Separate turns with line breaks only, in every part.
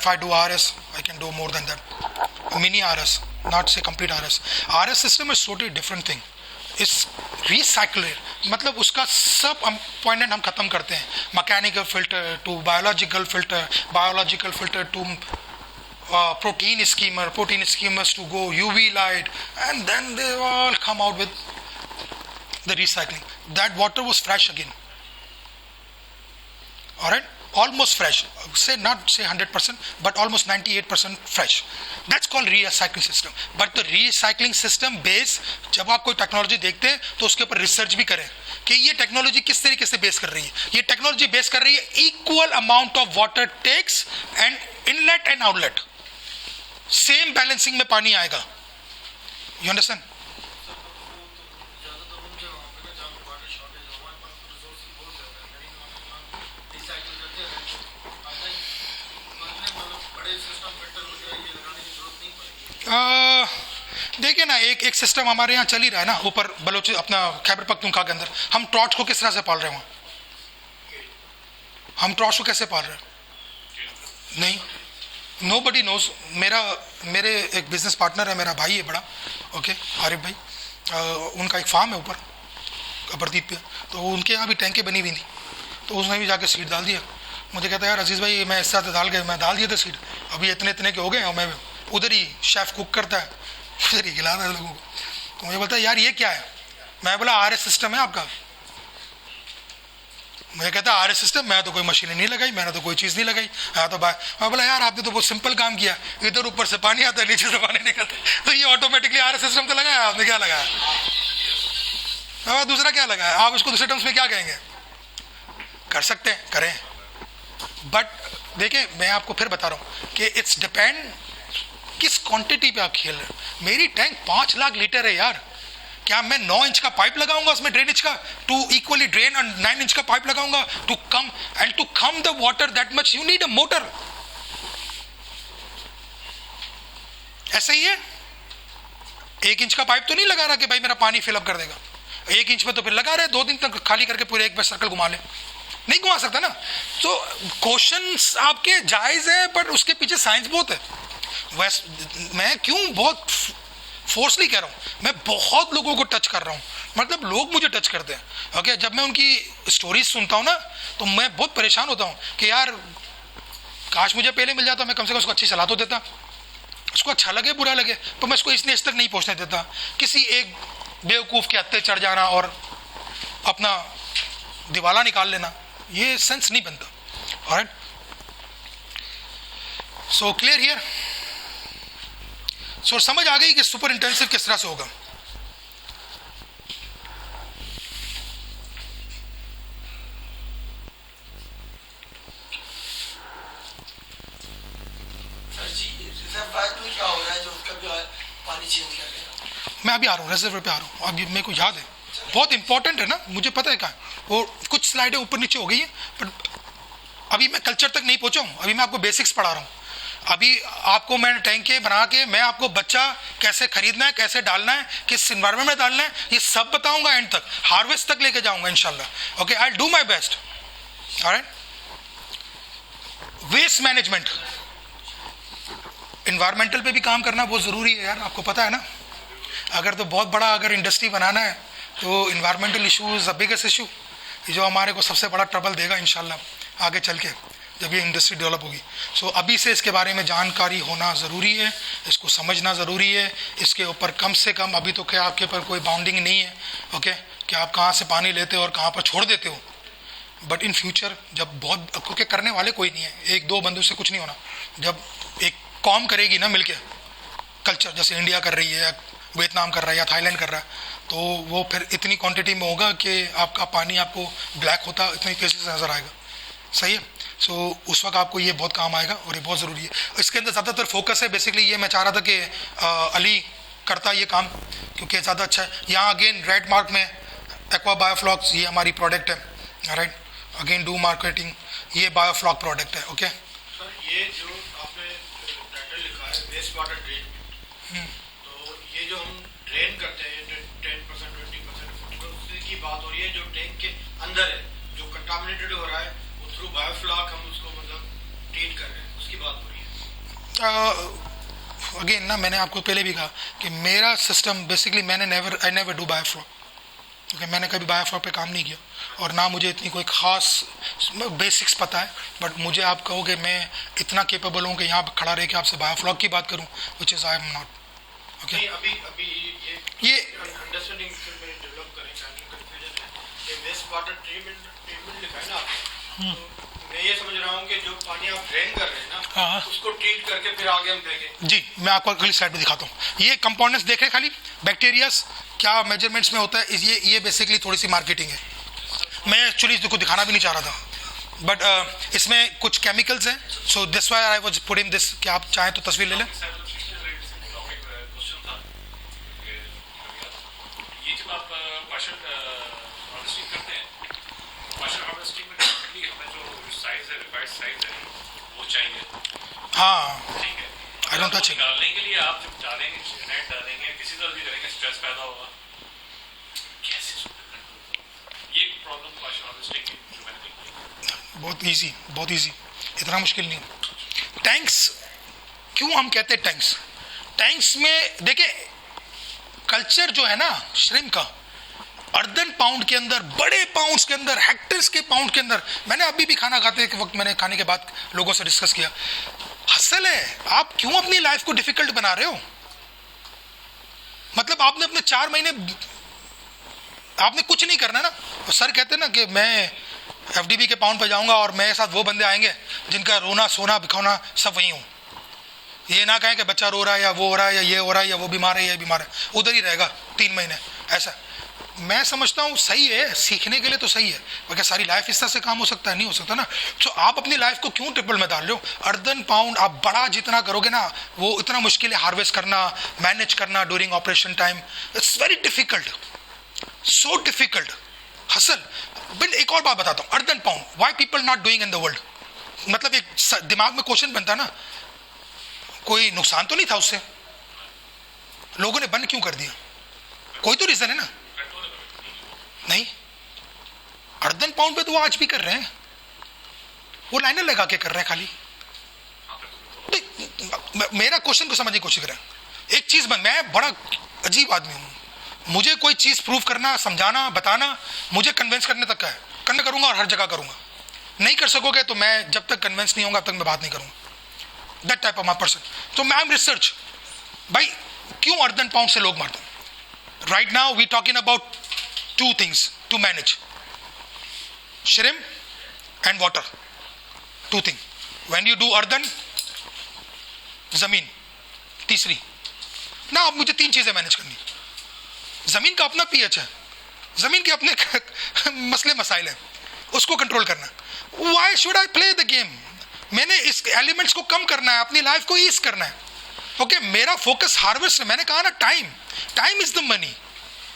if I do RS, I can do more than that. Mini RS, not say complete RS. RS system is totally different thing. It's recycler, मतलब उसका सब point हम खत्म करते हैं. Mechanical filter to biological filter to protein schemers to go UV light, and then they all come out with the recycling. That water was fresh again. Alright, almost fresh. Not say 100%, but almost 98% fresh. That's called recycling system. But the recycling system base, जब आप कोई technology देखते हैं तो उसके ऊपर research भी करें कि ये टेक्नोलॉजी किस तरीके से बेस कर रही है. ये टेक्नोलॉजी बेस कर रही है equal amount of water takes and inlet and outlet, same balancing में पानी आएगा. You understand? देखिए ना, एक सिस्टम हमारे यहाँ चल ही रहा है ना ऊपर बलोच अपना खैबर पख्तूनख्वा के अंदर. हम ट्रॉच को किस तरह से पाल रहे हैं वहाँ? हम ट्रॉच को कैसे पाल रहे हैं? नहीं, नोबडी नोज. मेरे एक बिजनेस पार्टनर है, मेरा भाई है बड़ा, ओके, आरिफ भाई. उनका एक फार्म है ऊपर अबरदीप पे, तो उनके यहाँ भी टैंकें बनी हुई थी, तो उसने भी जाके सीड डाल दिया. मुझे कहता है यार अजीज़ भाई मैं इस साथ मैं डाल दिया था सीड, अभी इतने के हो गए. और मैं उधर ही शेफ़ कुक करता है, उधर ही खिलाता है लोगों को. तो मुझे बोलता है यार ये क्या है? मैं बोला RS सिस्टम है आपका. मुझे कहता है RS सिस्टम? मैं तो कोई मशीनें नहीं लगाई, मैंने तो कोई चीज़ नहीं लगाई. हाँ तो मैं बोला यार आपने तो बहुत सिंपल काम किया, इधर ऊपर से पानी आता है नीचे से पानी निकलता है, तो ये ऑटोमेटिकली RS सिस्टम तो लगाया आपने. क्या लगाया? दूसरा क्या लगाया? आप इसको दूसरे टर्म्स में क्या कहेंगे? कर सकते हैं, करें. बट देखिए मैं आपको फिर बता रहा हूँ कि इट्स डिपेंड किस क्वांटिटी पे आप खेल रहे हो. मेरी टैंक 5 लाख लीटर है यार. क्या मैं 9 इंच का पाइप लगाऊंगा उसमें ड्रेनेज का टू इक्वली ड्रेन, और 9 इंच का पाइप लगाऊंगा to come the water that much you need a motor. ऐसा ही है. 1 इंच का पाइप तो नहीं लगा रहा कि भाई मेरा पानी फिलअप कर देगा. 1 इंच में तो फिर लगा रहे 2 दिन तक खाली करके पूरे एक बार सर्कल घुमा ले. नहीं घुमा सकता ना. तो क्वेश्चंस आपके जायज है, बट उसके पीछे साइंस बहुत है. मैं क्यों बहुत फोर्सली कह रहा हूँ, मैं बहुत लोगों को टच कर रहा हूँ, मतलब लोग मुझे टच करते हैं. ओके, जब मैं उनकी स्टोरीज सुनता हूँ ना तो मैं बहुत परेशान होता हूँ कि यार काश मुझे पहले मिल जाता, मैं कम से कम उसको अच्छी सलाह तो देता. उसको अच्छा लगे बुरा लगे, तो मैं इसको इस तक नहीं पहुँचने देता. किसी एक बेवकूफ़ के हत्थे चढ़ जाना और अपना दिवाला निकाल लेना, ये सेंस नहीं बनता. Alright, so clear here. So समझ आ गई कि सुपर इंटेंसिव किस तरह से होगा. मैं अभी आ रहा हूँ, रिजर्वर पे आ रहा हूँ. अभी मेरे को याद है, बहुत इंपॉर्टेंट है ना, मुझे पता है क्या वो कुछ स्लाइडें ऊपर नीचे हो गई है, बट अभी मैं कल्चर तक नहीं पहुंचा हूँ. अभी मैं आपको बेसिक्स पढ़ा रहा हूँ. अभी आपको मैं टैंके बना के मैं आपको बच्चा कैसे खरीदना है, कैसे डालना है, किस एनवायरमेंट में डालना है, ये सब बताऊंगा. एंड तक हार्वेस्ट तक लेके जाऊंगा इंशाल्लाह. Okay, I do my best. Alright, waste management, environmental पे भी काम करना बहुत ज़रूरी है यार, आपको पता है ना. अगर तो बहुत बड़ा अगर इंडस्ट्री बनाना है तो environmental issue is the biggest issue, जो हमारे को सबसे बड़ा ट्रबल देगा इंशाल्लाह आगे चल के जब ये इंडस्ट्री डेवलप होगी. सो अभी से इसके बारे में जानकारी होना ज़रूरी है, इसको समझना ज़रूरी है. इसके ऊपर कम से कम अभी तो क्या आपके ऊपर कोई बाउंडिंग नहीं है, ओके, कि आप कहाँ से पानी लेते हो और कहाँ पर छोड़ देते हो. बट इन फ्यूचर जब बहुत, क्योंकि करने वाले कोई नहीं है, 1-2 बंदों से कुछ नहीं होना. जब एक कॉम करेगी ना मिलके कल्चर, जैसे इंडिया कर रही है, वियतनाम कर रहा है या थाईलैंड कर रहा है, तो वो फिर इतनी क्वांटिटी में होगा कि आपका पानी आपको ब्लैक होता इतनी तेज़ी से नज़र आएगा. सही है. सो उस वक्त आपको ये बहुत काम आएगा और ये बहुत ज़रूरी है. इसके अंदर ज़्यादातर फोकस है बेसिकली ये मैं चाह रहा था कि अली करता ये काम क्योंकि ज़्यादा अच्छा है. यहाँ अगेन रेड मार्क में एक्वा बायोफ्लॉक्स, ये हमारी प्रोडक्ट है. राइट, अगेन डू मार्केटिंग, ये बायोफ्लॉक प्रोडक्ट है. ओके,
ये जो आपने टाइटल लिखा है वेस्ट वाटर ड्रेन, तो ये जो हम ड्रेन करते हैं 10%, 20%, 40% की बात हो रही है. जो टैंक के अंदर है, जो कंटामिनेटेड हो रहा है, वो थ्रू बायोफ्लॉक हम उसको मतलब ट्रीट कर रहे हैं, उसकी बात हो रही है.
अगेन ना, मैंने आपको पहले भी कहा कि मेरा system basically I never do biofloc. Okay, मैंने कभी बायोफ्लॉक पे काम नहीं किया और ना मुझे इतनी कोई ख़ास बेसिक्स पता है। बट मुझे आप कहोगे मैं इतना केपेबल हूँ कि यहाँ पर खड़ा रह के आपसे बायोफ्लॉक की बात करूँ, which is I am not. Okay,
अभी ये अंडरस्टैंडिंग डेवलप करें, कंफ्यूजन है कि वेस्ट वाटर ट्रीटमेंट लिखा है ना आपने, तो मैं ये समझ रहा हूँ कि जो पानी आप ड्रेन कर रहे हैं ना, उसको ट्रीट करके फिर आगे हम फेंकें।
जी, मैं आपको अगली स्लाइड में दिखाता हूँ। ये कंपाउंड्स देख रहे हैं खाली, बैक्टीरियाज क्या मेजरमेंट्स में होता है, ये बेसिकली थोड़ी सी मार्केटिंग है। मैं एक्चुअली इसको दिखाना भी नहीं चाह रहा था, बट इसमें कुछ केमिकल्स हैं, so this why I was putting this, कि आप चाहें तो तस्वीर ले लें।
ये जब आप पार्शियल हार्वेस्टिंग करते हैं, पार्शियल हार्वेस्टिंग में डेफिनेटली हमें जो साइज है, रिक्वायर्ड साइज है, वो चाहिए।
हाँ,
ठीक है,
आई डोंट टच इट।
निकालने के लिए आप जब डालेंगे, नेट डालेंगे, किसी तरह भी करेंगे, स्ट्रेस पैदा होगा। कैसे ये प्रॉब्लम पार्शियल हार्वेस्टिंग की जो मैंने देखी,
बहुत इजी, इतना मुश्किल नहीं। टैंक्स, क्यों हम कहते हैं टैंक्स? टैंक्स में देखिए, कल्चर जो है ना श्रिम्प का, अर्धन पाउंड के अंदर, बड़े पाउंड्स के अंदर, हेक्टर्स के पाउंड के अंदर। मैंने अभी भी खाना खाते के वक्त, मैंने खाने के बाद लोगों से डिस्कस किया, हसल है, आप क्यों अपनी लाइफ को डिफिकल्ट बना रहे हो? मतलब आपने अपने 4 महीने आपने कुछ नहीं करना ना। तो सर कहते ना कि मैं FDB के पाउंड पे जाऊंगा और मेरे साथ वो बंदे आएंगे जिनका रोना सोना बिखौना सब वही हूँ। ये ना कहें कि बच्चा रो रहा है या वो हो रहा है या ये हो रहा है या वो बीमार है या बीमार है, उधर ही रहेगा 3 महीने। ऐसा मैं समझता हूँ सही है, सीखने के लिए तो सही है, मगर सारी लाइफ इस तरह से काम हो सकता है? नहीं हो सकता ना। तो आप अपनी लाइफ को क्यों ट्रिपल में डाल रहे हो? अर्धन पाउंड आप बड़ा जितना करोगे ना, वो इतना मुश्किल है हार्वेस्ट करना, मैनेज करना during operation time. It's very difficult, so difficult hassle. बिल एक और बात बताता हूँ, earthen pond why people not doing in the world. मतलब एक दिमाग में क्वेश्चन बनता ना, कोई नुकसान तो नहीं था उससे, लोगों ने बंद क्यों कर दिया? कोई तो रीजन है ना? नहीं, अर्धन पाउंड पे तो वो आज भी कर रहे हैं, वो लाइनर लगा के कर रहे हैं खाली। मेरा क्वेश्चन को समझने की कोशिश करें। एक चीज मैं बड़ा अजीब आदमी हूं, मुझे कोई चीज प्रूव करना, समझाना, बताना, मुझे कन्विंस करने तक का है, करना करूंगा और हर जगह करूंगा। नहीं कर सकोगे तो मैं जब तक कन्विंस नहीं होगा तब तक मैं बात नहीं करूंगा। That type of my person. तो मैं रिसर्च भाई क्यों अर्धन पाउंड से लोग मरते हैं। Right now we talking about 2 things to manage, shrimp and water, 2 things. When you do earthen, जमीन तीसरी ना। अब मुझे 3 चीजें मैनेज करनी। जमीन का अपना pH है, जमीन के अपने मसले मसाइल हैं, उसको कंट्रोल करना। Why should I play the game? मैंने इस एलिमेंट्स को कम करना है, अपनी लाइफ को ईज करना है। ओके, मेरा फोकस हार्वेस्ट है। मैंने कहा ना, time is the money.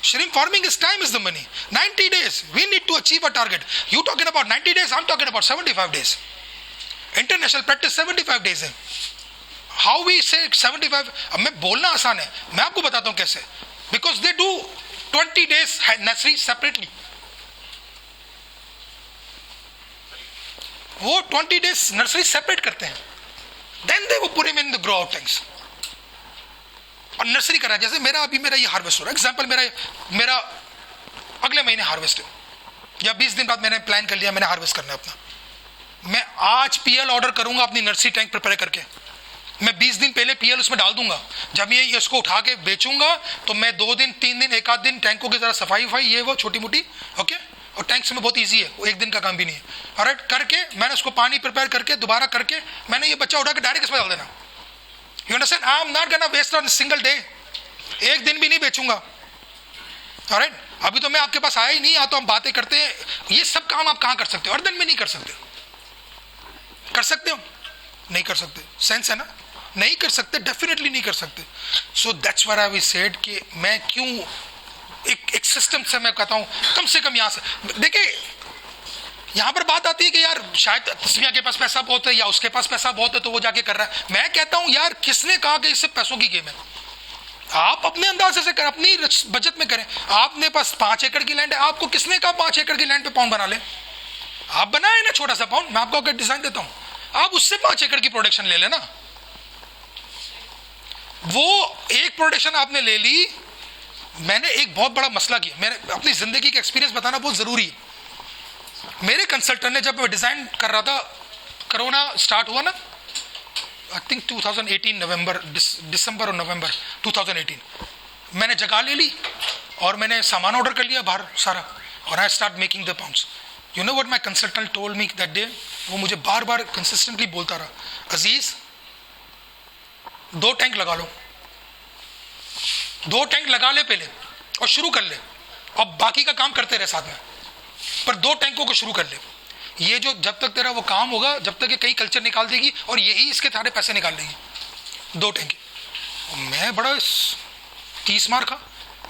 Shrimp farming is time is the money. 90 days we need to achieve a target. You talking about 90 days, I'm talking about 75 days. International practice 75 days है। How we say 75? अब मैं बोलना आसान है, मैं आपको बताता हूँ कैसे। Because they do 20 days nursery separately. वो 20 days nursery separate करते हैं, then they will put him in the grow out tanks. और नर्सरी कर रहा है। जैसे मेरा ये हार्वेस्ट हो रहा है, एग्जाम्पल मेरा अगले महीने हार्वेस्ट है, या 20 दिन बाद मैंने प्लान कर लिया मैंने हार्वेस्ट करना है अपना। मैं आज PL ऑर्डर करूंगा अपनी नर्सरी टैंक प्रिपेयर करके, मैं 20 दिन पहले PL उसमें डाल दूंगा। जब ये इसको उठा के बेचूंगा तो मैं 2 दिन 3 दिन 1 आध दिन टैंकों की जरा सफाई ये वो छोटी मोटी, ओके। और टैंक्स में बहुत ईजी है, वो 1 दिन का काम भी नहीं है। ऑलराइट, करके मैंने उसको पानी प्रिपेयर करके दोबारा करके मैंने ये बच्चा उठा के डायरेक्ट इसमें डाल देना। You understand? I am not gonna waste on a single day. 1 दिन भी नहीं बेचूंगा। Alright? अभी तो मैं आपके पास आया ही नहीं, या तो हम बातें करते हैं। ये सब काम आप कहाँ कर सकते हो? अर्धन में नहीं कर सकते। कर सकते हो? नहीं कर सकते। सेंस है ना? नहीं कर सकते, डेफिनेटली नहीं कर सकते। So that's what I said कि मैं क्यों एक सिस्टम से मैं कहता हूँ कम से कम यहाँ से देखिए। यहाँ पर बात आती है कि यार शायद तस्मिया के पास पैसा बहुत है या उसके पास पैसा बहुत है तो वो जाके कर रहा है। मैं कहता हूँ यार किसने कहा कि इससे पैसों की गेम है? आप अपने अंदाजे से करें, अपनी बचत में करें। आपने पास 5 एकड़ की लैंड है, आपको किसने कहा 5 एकड़ की लैंड पे पाउंड बना ले? आप बनाए ना छोटा सा पाउंड, मैं आपको अगर डिजाइन देता हूँ, आप उससे 5 एकड़ की प्रोडक्शन ले लेना। वो एक प्रोडक्शन आपने ले ली, मैंने एक बहुत बड़ा मसला किया, मैंने अपनी जिंदगी का एक्सपीरियंस बताना बहुत जरूरी है। मेरे कंसल्टेंट ने, जब मैं डिजाइन कर रहा था, कोरोना स्टार्ट हुआ ना, आई थिंक 2018 नवंबर, दिसंबर और नवंबर 2018, मैंने जगह ले ली और मैंने सामान ऑर्डर कर लिया बाहर सारा, और I start making the pounds. You know what my consultant told me that day? वो मुझे बार बार कंसिस्टेंटली बोलता रहा, अजीज 2 टैंक लगा लो, 2 टैंक लगा ले पहले और शुरू कर ले, अब बाकी का काम करते रहे साथ में, पर 2 टैंकों को शुरू कर ले। ये जो जब तक तेरा वो काम होगा, जब तक ये कई कल्चर निकाल देगी और यही इसके सारे पैसे निकाल देगी 2 टैंक। मैं बड़ा 30 मार खा,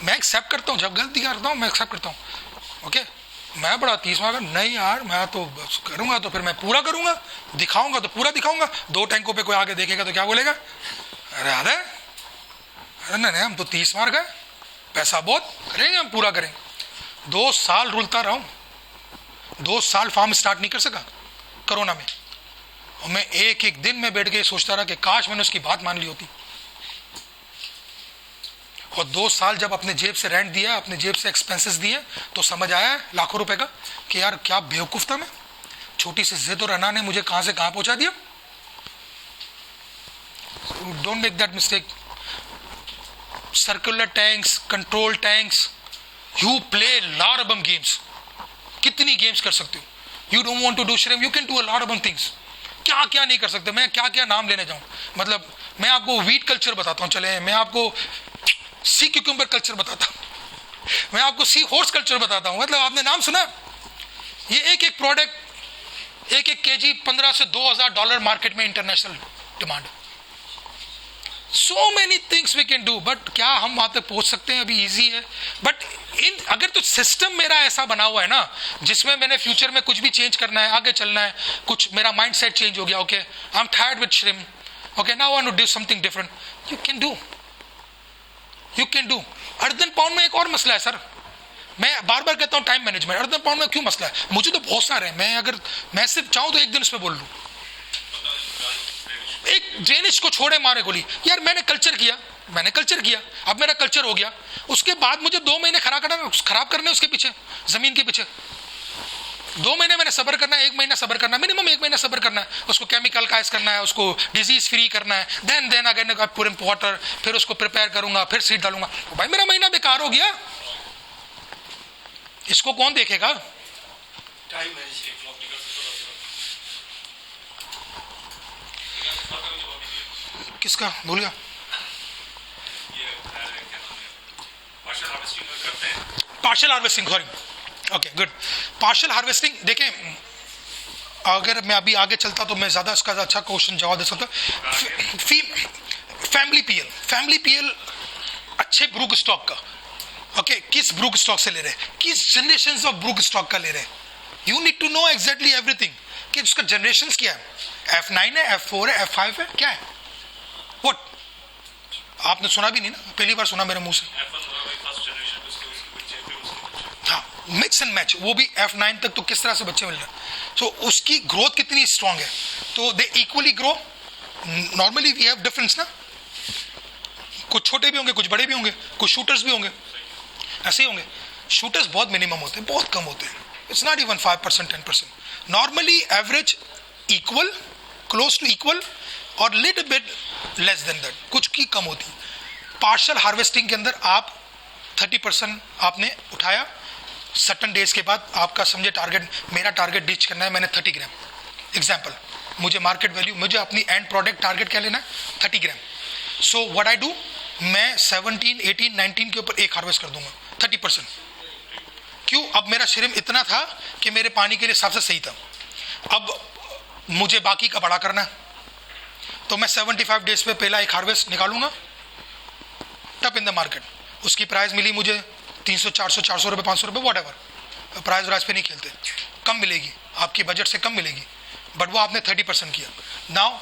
मैं एक्सेप्ट करता हूँ, जब गलती करता हूँ मैं एक्सेप्ट करता हूँ, ओके। मैं बड़ा 30 मार, नहीं यार मैं तो बस करूँगा तो फिर मैं पूरा करूँगा, दिखाऊंगा तो पूरा दिखाऊंगा। 2 टैंकों पे कोई आगे देखेगा तो क्या बोलेगा? अरे नहीं, हम तो 30 मार गए, पैसा बहुत करेंगे, हम पूरा करेंगे। 2 साल रुलता रहा हूँ, 2 साल फार्म स्टार्ट नहीं कर सका कोरोना में, और मैं एक दिन में बैठ के सोचता रहा कि काश मैंने उसकी बात मान ली होती। और 2 साल जब अपने जेब से रेंट दिया, अपने जेब से एक्सपेंसेस दिए, तो समझ आया लाखों रुपए का कि यार क्या बेवकूफ था मैं। छोटी सी जिद और अना ने मुझे कहां से कहां पहुंचा दिया। Don't make that mistake. Circular tanks, control tanks, you play lot games, कितनी गेम्स कर सकते हो। You don't want to do shrimp, you can do a lot things. क्या क्या नहीं कर सकते, मैं क्या क्या नाम लेने जाऊं। मतलब मैं आपको वीट कल्चर बताता हूं, चले, मैं आपको सी क्यूकम्बर कल्चर बताता हूं, मैं आपको सी हॉर्स कल्चर बताता हूं। मतलब आपने नाम सुना, ये एक प्रोडक्ट 1 केजी 15 से $2,000 मार्केट में international demand. So many things we can do, but क्या हम वहां तक पहुंच सकते हैं? अभी इजी है, बट अगर तो सिस्टम मेरा ऐसा बना हुआ है ना, जिसमें मैंने फ्यूचर में कुछ भी चेंज करना है, आगे चलना है, कुछ मेरा माइंड सेट चेंज हो गया, okay I am tired with shrimp, okay now I want to do something different, you can do. Earthen pond में एक और मसला है सर, मैं बार बार कहता हूं टाइम मैनेजमेंट। अर्धन पाउंड में क्यों मसला है? मुझे तो बहुत सारे हैं, मैं सिर्फ चाहूं तो 1 दिन उसमें बोल लूं। एक ड्रेनेज को छोड़े मारे गोली, यार मैंने कल्चर किया, अब मेरा कल्चर हो गया, उसके बाद मुझे 2 महीने खराब करने उसके पीछे, जमीन के पीछे 2 महीने मैंने सब्र करना है, 1 महीना सब्र करना है, मिनिमम 1 महीना सब्र करना है, उसको केमिकल काइज करना है, उसको डिजीज फ्री करना है, then again put in water, फिर उसको प्रिपेयर करूंगा, फिर सीड डालूंगा। भाई मेरा महीना बेकार हो गया, इसको कौन देखेगा? किसका भूल गया? Partial harvesting, sorry, okay good. Partial harvesting देखें, अगर मैं अभी आगे चलता तो मैं ज्यादा इसका अच्छा क्वेश्चन जवाब दे सकता। फैमिली पीएल अच्छे ब्रूक स्टॉक का, ओके किस ब्रूक स्टॉक से ले रहे हैं, किस जनरेशन ऑफ ब्रूक स्टॉक का ले रहे हैं, you need to know exactly everything कि उसका जनरेशन क्या है, F9 है, F4 है, F5 है, क्या है, व्हाट। आपने सुना भी नहीं ना, पहली बार सुना मेरे मुंह से। हाँ, मिक्स एंड मैच, वो भी F9 तक तो किस तरह से बच्चे मिल रहे हैं, तो उसकी ग्रोथ कितनी स्ट्रांग है, तो they equally grow. Normally we have difference ना, कुछ छोटे भी होंगे, कुछ बड़े भी होंगे, कुछ शूटर्स भी होंगे, ऐसे ही होंगे। शूटर्स बहुत मिनिमम होते हैं, बहुत कम होते हैं, it's not even 5% 10%। Normally average equal, close to equal और little bit less than that, कुछ की कम होती है। पार्शियल हार्वेस्टिंग के अंदर आप 30% आपने उठाया, सर्टन डेज के बाद आपका समझे टारगेट, मेरा टारगेट रीच करना है, मैंने 30 ग्राम एग्जाम्पल, मुझे मार्केट वैल्यू, मुझे अपनी एंड प्रोडक्ट टारगेट क्या लेना है, 30 ग्राम। सो व्हाट आई डू, मैं 17, 18, 19 के ऊपर एक हार्वेस्ट कर दूंगा 30%। क्यों? अब मेरा श्रिम्प इतना था कि मेरे पानी के लिए हिसाब से सही था, अब मुझे बाकी का बड़ा करना है, तो मैं 75 डेज पे पहला एक हार्वेस्ट निकालूंगा, टप इन द मार्केट। उसकी प्राइस मिली मुझे 300, 400, 400 रुपये, 500 रुपये, वॉट एवर, प्राइस राइस पे नहीं खेलते, कम मिलेगी, आपकी बजट से कम मिलेगी, बट वो आपने 30% किया। नाउ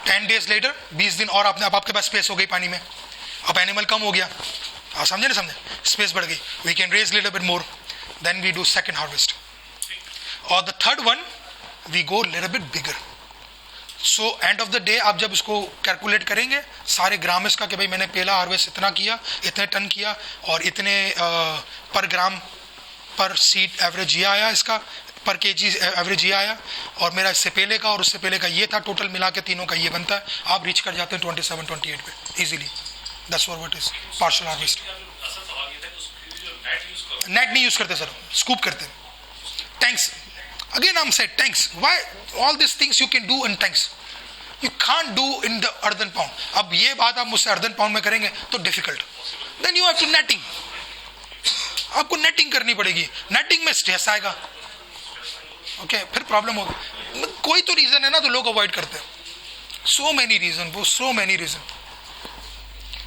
10 डेज लेटर, 20 दिन और आपके पास स्पेस हो गई पानी में, अब एनिमल कम हो गया, आप समझे ना, समझे, स्पेस बढ़ गई, we can raise little bit more, then we do second harvest, और the third one we go little bit bigger. So end of the day आप जब उसको कैलकुलेट करेंगे सारे ग्राम्स का कि भाई मैंने पहला हार्वेस्ट इतना किया, इतने टन किया और इतने पर ग्राम पर सीड एवरेज ये आया, इसका पर केजी एवरेज ये आया, और मेरा इससे पहले का और उससे पहले का ये था, टोटल मिला के तीनों का ये बनता है, आप रीच कर जाते हैं 27-28 पे easily. That's what is partial harvest. Net नहीं यूज करते सर, स्कूप करते. टैंक्स अगेन हम said tanks. Why all this things you can do in tanks, you can't do in the earthen pound. अब ये बात आप मुझसे अर्दन पाउंड में करेंगे तो difficult. Then you have to netting, आपको नेटिंग करनी पड़ेगी. नेटिंग में स्ट्रेस आएगा, ओके फिर प्रॉब्लम होगी. कोई तो रीजन है ना तो लोग अवॉइड करते हैं. सो मेनी रीजन, वो so many reason.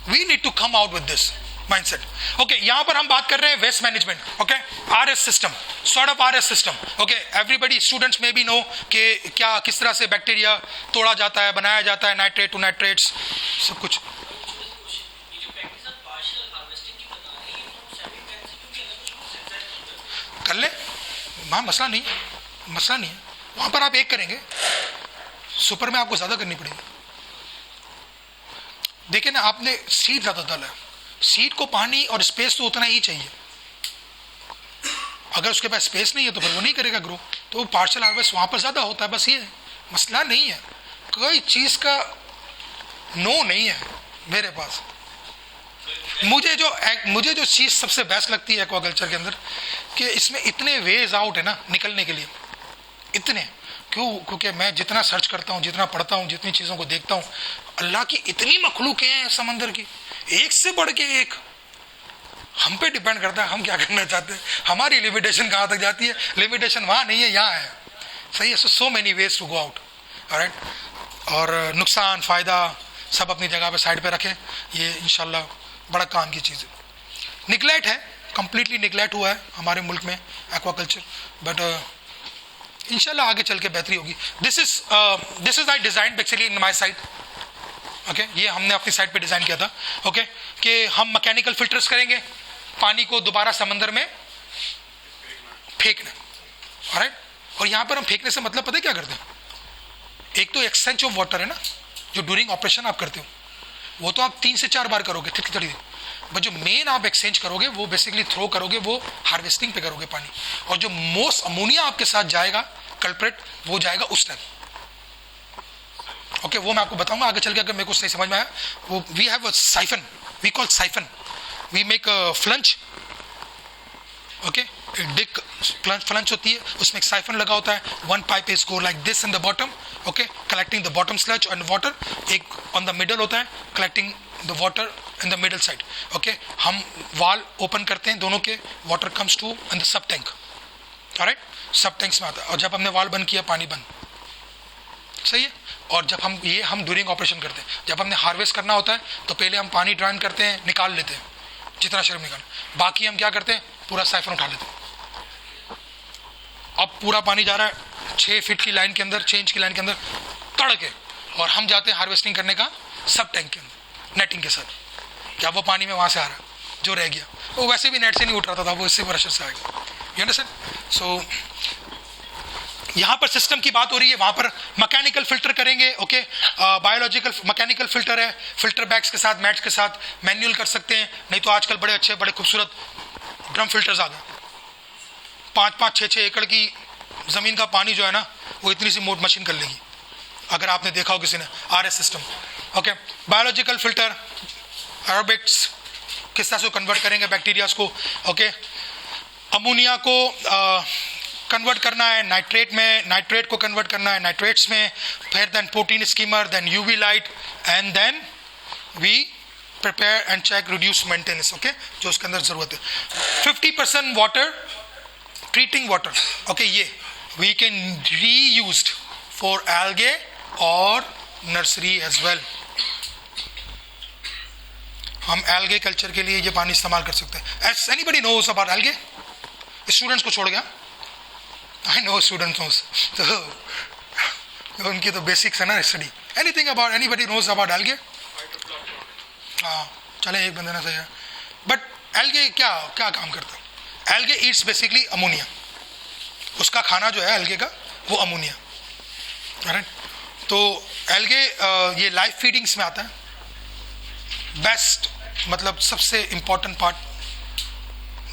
We need to come out with this mindset. Okay, यहां पर हम बात कर रहे हैं waste management. Okay, RS system, sort of RS system. Okay, everybody students में भी नो कि क्या किस तरह से बैक्टीरिया तोड़ा जाता है, बनाया जाता है, नाइट्रेट टू नाइट्रेट्स सब कुछ. कर ले, वहाँ मसला नहीं है. वहाँ पर आप एक करेंगे, सुपर में आपको ज़्यादा करनी पड़ेगी. देखिए ना, आपने सीड ज़्यादा डाला है, सीड को पानी और स्पेस तो उतना ही चाहिए. अगर उसके पास स्पेस नहीं है तो फिर वो नहीं करेगा ग्रो. तो पार्शियल हार्वेस्ट वहाँ पर ज़्यादा होता है. बस ये मसला नहीं है, कोई चीज़ का नो नहीं है मेरे पास. मुझे जो चीज़ सबसे बेस्ट लगती है एक्वाकल्चर के अंदर कि इसमें इतने वेज आउट है ना निकलने के लिए. इतने क्योंकि मैं जितना सर्च करता हूँ, जितना पढ़ता हूँ, जितनी चीज़ों को देखता हूँ, अल्लाह की इतनी मखलूक़ें हैं समंदर की, एक से बढ़ के एक. हम पे डिपेंड करता है हम क्या करना चाहते हैं. हमारी लिमिटेशन कहाँ तक जाती है. लिमिटेशन वहाँ नहीं है, यहाँ है. सही है. So many ways to go out. Alright, और नुकसान फ़ायदा सब अपनी जगह पे साइड पे रखें. ये इंशाल्लाह बड़ा काम की चीज़ है. निगलेक्ट है, कंप्लीटली निगलेक्ट हुआ है हमारे मुल्क में एक्वाकल्चर, बट इंशाल्लाह आगे चल के बेहतरी होगी. This is I design basically in my side. Okay, ये हमने अपनी साइड पे डिज़ाइन किया था. ओके, कि हम मैकेनिकल फिल्टर्स करेंगे, पानी को दोबारा समंदर में फेंकना. ऑलराइट, और यहाँ पर हम फेंकने से मतलब पता है क्या करते हैं. एक तो एक्सचेंज ऑफ वाटर है ना, जो ड्यूरिंग ऑपरेशन आप करते हो, वो तो आप 3 से 4 बार करोगे थोड़ी. बट जो मेन आप एक्सचेंज करोगे वो बेसिकली थ्रो करोगे, वो हार्वेस्टिंग पे करोगे पानी. और जो मोस्ट अमोनिया आपके साथ जाएगा कल्प्रेट, वो जाएगा उस टाइम. ओके, वो मैं आपको बताऊंगा आगे चल के अगर मेरे को सही समझ में आया. वो we have a siphon, we call siphon. We make a फ्लंच. ओके, डिक फ्लंच होती है, उसमें एक साइफन लगा होता है. One pipe is go like this in the bottom. Okay, collecting the bottom sludge and water. एक ऑन द मिडल होता है collecting the water in the middle side. Okay, हम वाल ओपन करते हैं दोनों के, water comes to in the sub tank. Alright, सब tanks में आता है. और जब हमने वाल बंद किया, पानी बंद. सही है. और जब हम ड्यूरिंग ऑपरेशन करते हैं, जब हमने हार्वेस्ट करना होता है तो पहले हम पानी ड्राइन करते हैं, निकाल लेते हैं जितना शर्म निकाल. बाकी हम क्या करते हैं, पूरा साइफन उठा लेते हैं. अब पूरा पानी जा रहा है 6 फीट की लाइन के अंदर, 6 इंच की लाइन के अंदर तड़ के, और हम जाते हैं हार्वेस्टिंग करने का सब टैंक के अंदर नेटिंग के साथ. क्या वो पानी में वहाँ से आ रहा है, जो रह गया वो वैसे भी नेट से नहीं उठ रहा था, वो इससे प्रेशर से आएगा. You understand. सो यहाँ पर सिस्टम की बात हो रही है, वहाँ पर मैकेनिकल फिल्टर करेंगे. ओके, बायोलॉजिकल मैकेनिकल फिल्टर है, फिल्टर बैग्स के साथ, मैट्स के साथ. मैनुअल कर सकते हैं, नहीं तो आजकल बड़े अच्छे बड़े खूबसूरत ड्रम फिल्टर्स आ गए. 5-5, 6-6 एकड़ की ज़मीन का पानी जो है ना, वो इतनी सी मोट मशीन कर लेगी, अगर आपने देखा हो किसी ने RS system. Okay, biological filter, aerobics किस तरह से कन्वर्ट करेंगे बैक्टीरियाज को. ओके, अमोनिया को कन्वर्ट करना है नाइट्रेट में, नाइट्रेट को कन्वर्ट करना है नाइट्रेट्स में, फिर then protein skimmer, then UV light, and then we prepare and check reduce maintenance. Okay, जो उसके अंदर जरूरत है. 50% वाटर, ट्रीटिंग वाटर. ओके, ये we can reused for algae और नर्सरी एज वेल. हम एल्गे कल्चर के लिए ये पानी इस्तेमाल कर सकते हैं. Anybody knows about algae? Students को छोड़ गया, आई नो स्टूडेंट्स नोस, तो उनकी तो बेसिक्स है ना study. Anything about, anybody knows about algae? हाँ, चले एक बंदे ना सही है. बट एल्गे क्या काम करता है? Algae eats basically ammonia. उसका खाना जो है एल्गे का, वो अमोनिया. राइट. तो एल्गे ये लाइव फीडिंग्स में आता है। बेस्ट मतलब सबसे important part,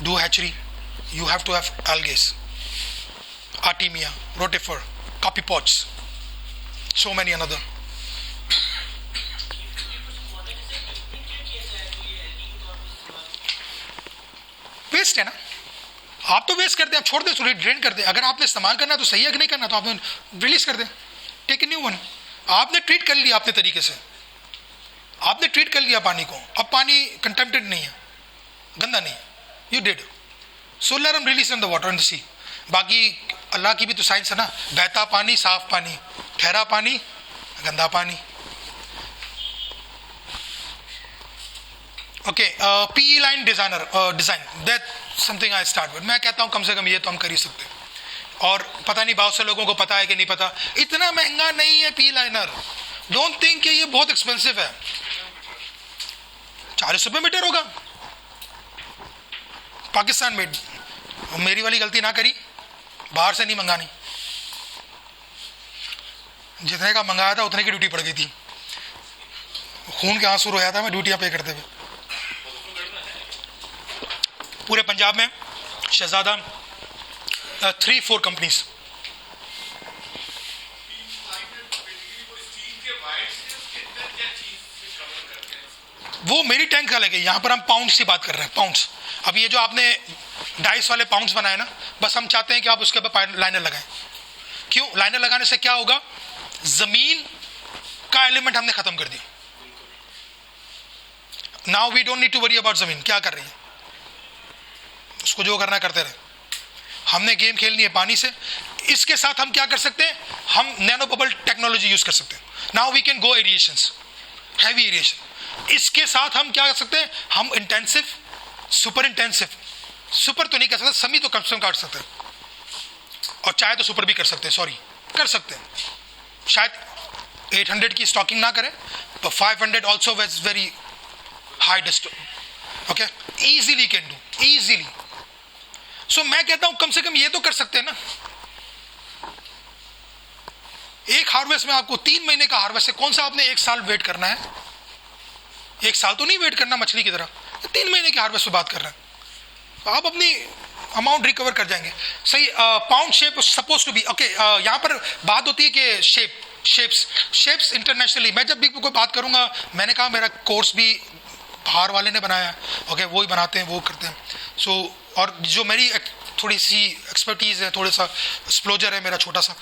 do hatchery, you have to have algaes, artemia, rotifer, copepods, so many another. Waste है ना, आप तो वेस्ट करते हैं, आप छोड़ दें, ड्रेन कर दें। अगर आपने इस्तेमाल करना है तो सही है, कि नहीं करना तो आप रिलीज कर दें, टेक ए न्यू वन। आपने ट्रीट कर लिया अपने तरीके से, आपने ट्रीट कर लिया पानी को, अब पानी कंटेमिनेटेड नहीं है, गंदा नहीं, you did, so let them release in the water in the sea. बाकी अल्लाह की भी तो साइंस है ना, बहता पानी साफ पानी, ठहरा पानी गंदा पानी। Okay, P line design that something I start with. मैं कहता हूं कम से कम ये तो हम कर ही सकते हैं, और पता नहीं बहुत से लोगों को पता है कि नहीं पता, इतना महंगा नहीं है पी लाइनर। डोंट थिंक कि ये बहुत एक्सपेंसिव है, 40 रुपये मीटर होगा, पाकिस्तान मेड। मेरी वाली गलती ना करी, बाहर से नहीं मंगानी, जितने का मंगाया था उतने की ड्यूटी पड़ गई थी, खून के आंसू रोया था मैं ड्यूटियां पे करते हुए। पूरे पंजाब में शहजादा 3-4 कंपनीज। वो मेरी टैंक अलग है, यहाँ पर हम पाउंड्स की बात कर रहे हैं, पाउंड्स। अब ये जो आपने डाइस वाले पाउंड्स बनाए ना, बस हम चाहते हैं कि आप उसके ऊपर लाइनर लगाएं। क्यों? लाइनर लगाने से क्या होगा, जमीन का एलिमेंट हमने खत्म कर दिया। Now we don't need to worry about जमीन क्या कर रही है, उसको जो करना करते रहे, हमने गेम खेलनी है पानी से। इसके साथ हम क्या कर सकते हैं, हम नैनो बबल टेक्नोलॉजी यूज कर सकते हैं। Now we can go aerations, heavy aeration. इसके साथ हम क्या कर सकते हैं, हम इंटेंसिव, सुपर इंटेंसिव, सुपर तो नहीं कर सकते, समी तो कम से कम काट सकते हैं, और चाहे तो सुपर भी कर सकते हैं, सॉरी कर सकते हैं। शायद 800 की स्टॉकिंग ना करें तो 500 ऑल्सो वेज वेरी हाई डिस्ट, okay, easily can do, easily. सो मैं कहता हूं कम से कम ये तो कर सकते हैं ना। एक हार्वेस्ट में आपको 3 महीने का हार्वेस्ट है, कौन सा आपने 1 साल वेट करना है, 1 साल तो नहीं वेट करना मछली की तरह, 3 महीने की हार्वेस्ट पे बात कर रहे हैं, आप अपनी अमाउंट रिकवर कर जाएंगे। सही, pond shape suppose to be okay. यहाँ पर बात होती है कि शेप्स इंटरनेशनली, मैं जब भी कोई बात करूंगा, मैंने कहा मेरा कोर्स भी बाहर वाले ने बनाया है, ओके, वो ही बनाते हैं, वो करते हैं। सो और जो मेरी थोड़ी सी एक्सपर्टीज है, थोड़ा सा एक्सप्लोजर है मेरा छोटा सा,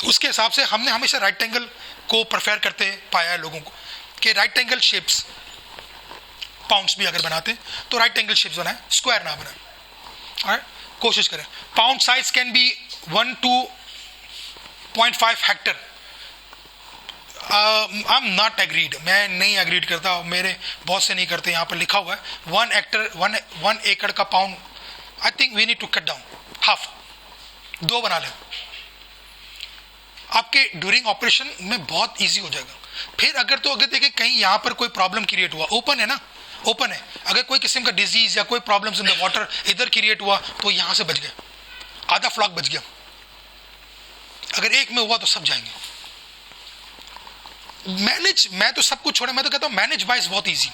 उसके हिसाब से हमने हमेशा राइट एंगल को प्रेफर करते पाया है लोगों को, कि राइट एंगल शेप्स पाउंड्स भी अगर बनाते हैं तो राइट एंगल शेप्स बनाए, स्क्वायर ना बनाए, कोशिश करें। Pound size can be 1 to 0.5 Hector. I am not agreed, मैं नहीं एग्रीड करता, मेरे बहुत से नहीं करते। यहाँ पर लिखा हुआ है 1 एकड़ का pond, I think we need to cut down half, 2 बना लें, आपके ड्यूरिंग ऑपरेशन में बहुत इजी हो जाएगा। फिर अगर देखें कहीं यहाँ पर कोई प्रॉब्लम क्रिएट हुआ, ओपन है ना, ओपन है, अगर कोई किस्म का डिजीज या कोई प्रॉब्लम्स इन द वाटर इधर क्रिएट हुआ तो यहां से बच गए, आधा फ्लॉक बच गया। अगर एक में हुआ तो सब जाएंगे। मैनेज, मैं तो सब कुछ छोड़ा, मैं तो कहता हूं मैनेज बाइस बहुत इजी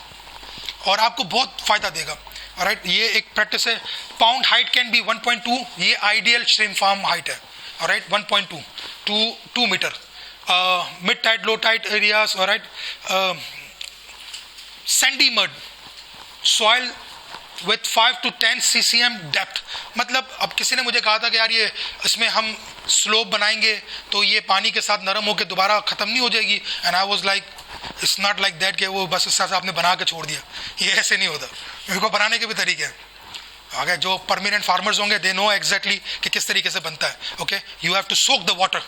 और आपको बहुत फायदा देगा। ऑलराइट, ये एक प्रैक्टिस है। पाउंड हाइट कैन बी 1.2, ये आइडियल श्रिम्प फार्म हाइट है। Alright, 1.2 to 2 metre, mid tide low tide areas. Alright, sandy mud soil with 5 to 10 ccm depth. मतलब अब किसी ने मुझे कहा था कि यार ये इसमें हम स्लोप बनाएंगे तो ये पानी के साथ नरम होकर दोबारा ख़त्म नहीं हो जाएगी, and I was like it's not like that कि वो बस इससे आपने बना के छोड़ दिया, ये ऐसे नहीं होता। इनको बनाने के भी तरीके हैं। अगर जो परमानेंट फार्मर्स होंगे दे नो एग्जैक्टली कि किस तरीके से बनता है। Okay, you have to soak the water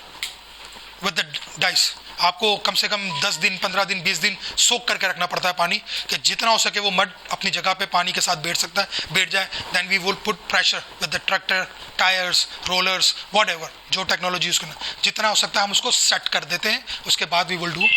with the dyes. आपको कम से कम 10 दिन 15 दिन 20 दिन सोक करके रखना पड़ता है पानी, कि जितना हो सके वो मड अपनी जगह पे पानी के साथ बैठ जाए। Then we will put pressure with the tractor, tyres, rollers, whatever, जो टेक्नोलॉजी यूज करना, जितना हो सकता है हम उसको सेट कर देते हैं। उसके बाद वी विल डू